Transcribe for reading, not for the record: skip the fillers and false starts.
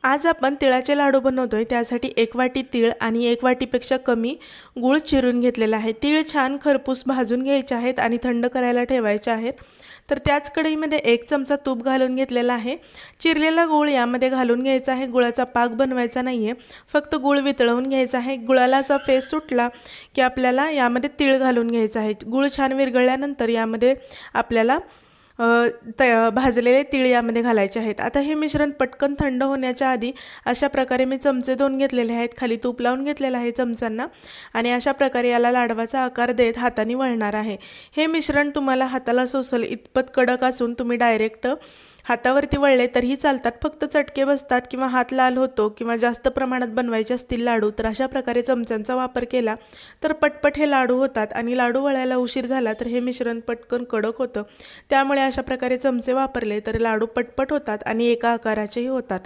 आज आपण तिळाचे लाडू बनवतोय. त्यासाठी 1 वाटी तीळ आणि 1 वाटीपेक्षा कमी गूळ चिरून घेतलेला आहे. तीळ छान खरपूस भाजून घ्यायचे आहेत आणि थंड करायला ठेवायचे आहेत. तर त्याच कढईमध्ये 1 चमचा तूप घालून घेतलेला आहे. चिरलेला गूळ यामध्ये घालून घ्यायचा आहे. गुळाचा पाक बनवायचा नाहीये, फक्त गूळ वितळवून घ्यायचा आहे. गुळाला असा फेस सुटला की आपल्याला यामध्ये तीळ घालून घ्यायचा आहे. गूळ छान विरघळल्यानंतर यामध्ये आपल्याला भाजलेले तीळ यामध्ये घालायचे आहेत. आता हे मिश्रण पटकन थंड होण्याच्या आधी अशा प्रकारे मी चमचे 2 घेतलेले आहेत. खाली तूप लावून घेतलेलं आहे चमच्यांना आणि अशा प्रकारे याला लाडवाचा आकार देत हाताने वळणार आहे. हे मिश्रण तुम्हाला हाताला सोसल इतपत कडक असून तुम्ही डायरेक्ट हातावरती वळले तरीही चालतात, फक्त चटके बसतात किंवा हात लाल होतो किंवा जास्त प्रमाणात बनवायचे असतील लाडू तर अशा प्रकारे चमच्यांचा वापर केला तर पटपट हे लाडू होतात. आणि लाडू वळायला उशीर झाला तर हे मिश्रण पटकन कडक होतं. त्यामुळे अशा प्रकारे चमचे वापरले तर लाडू पटपट होतात आणि एका आकाराचेही होतात.